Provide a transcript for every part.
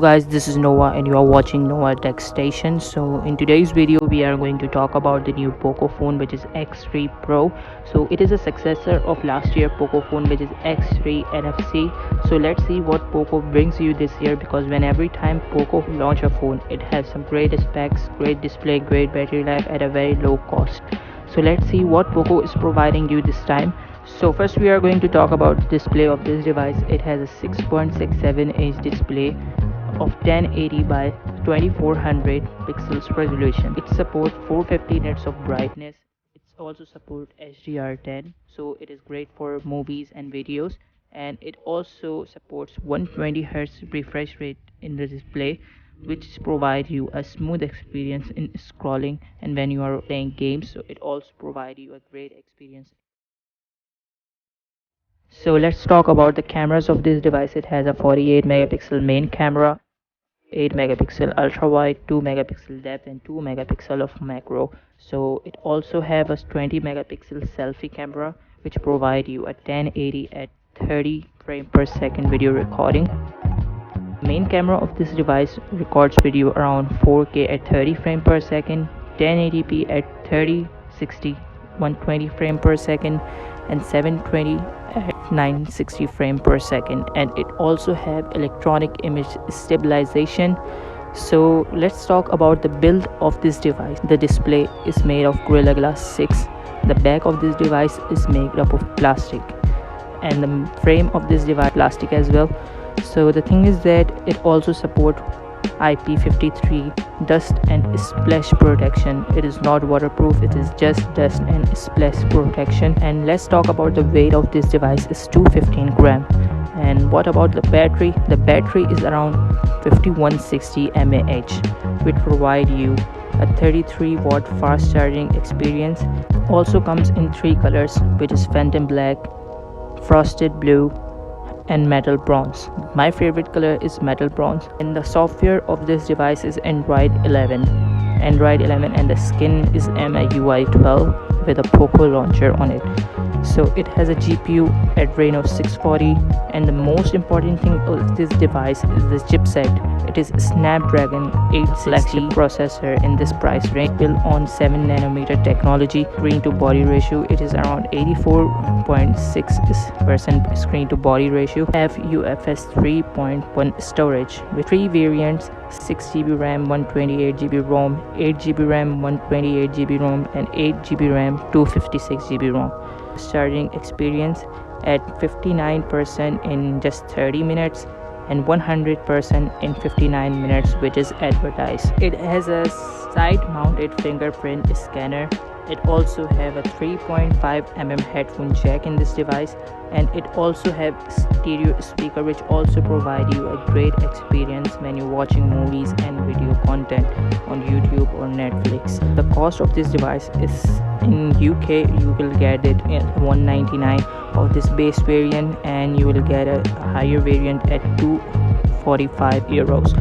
Guys, this is Noah and you are watching Noah Tech Station. So in today's video we are going to talk about the new Poco phone, which is X3 Pro. So it is a successor of last year Poco phone, which is X3 NFC. So let's see what Poco brings you this year, because when every time Poco launch a phone, it has some great specs, great display, great battery life at a very low cost. So let's see what Poco is providing you this time. So first we are going to talk about display of this device. It has a 6.67-inch display of 1080 by 2400 pixels resolution. It supports 450 nits of brightness. It also supports HDR10, so it is great for movies and videos. And it also supports 120 Hz refresh rate in the display, which provides you a smooth experience in scrolling and when you are playing games. So it also provides you a great experience. So let's talk about the cameras of this device. It has a 48 megapixel main camera, 8 megapixel ultra wide, 2 megapixel depth, and 2 megapixel of macro. So it also have a 20 megapixel selfie camera, which provide you a 1080 at 30 frame per second video recording. Main camera of this device records video around 4K at 30 frame per second, 1080p at 30, 60, 120 frame per second, and 720 at 960 frame per second. And it also have electronic image stabilization. So let's talk about the build of this device. The display is made of Gorilla Glass 6. The back of this device is made up of plastic, and the frame of this device plastic as well. So the thing is that it also supports IP53 dust and splash protection. It is not waterproof, it is just dust and splash protection. And let's talk about the weight of this device. Is 215 gram. And what about the battery? The battery is around 5160 mAh, which provide you a 33-watt fast charging experience. Also comes in 3 colors, which is Phantom Black, Frosted Blue, and Metal Bronze. My favorite color is Metal Bronze. And the software of this device is Android 11, and the skin is MIUI 12 with a Poco launcher on it. So it has a GPU Adreno 640, and the most important thing of this device is this chipset. It is Snapdragon 860 processor in this price range, built on 7nm technology. Screen to body ratio, it is around 84.6% screen to body ratio. Have UFS 3.1 storage with 3 variants: 6GB RAM, 128GB ROM, 8GB RAM, 128GB ROM, and 8GB RAM, 256GB ROM. Charging experience at 59% in just 30 minutes and 100% in 59 minutes, which is advertised. It has a side mounted fingerprint scanner. It also have a 3.5mm headphone jack in this device, and it also have stereo speaker, which also provide you a great experience when you're watching movies and video content on YouTube or Netflix. The cost of this device is, in UK you will get it at 199 of this base variant, and you will get a higher variant at 245 euros.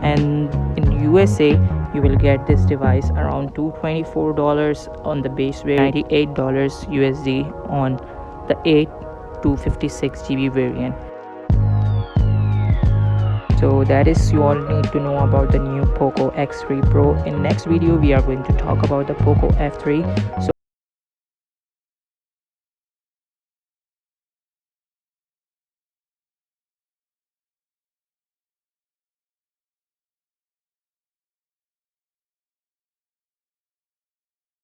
And in USA you will get this device around $224 on the base variant, $98 USD on the 8 to 56GB variant. So that is you all need to know about the new Poco X3 Pro. In next video we are going to talk about the Poco F3. So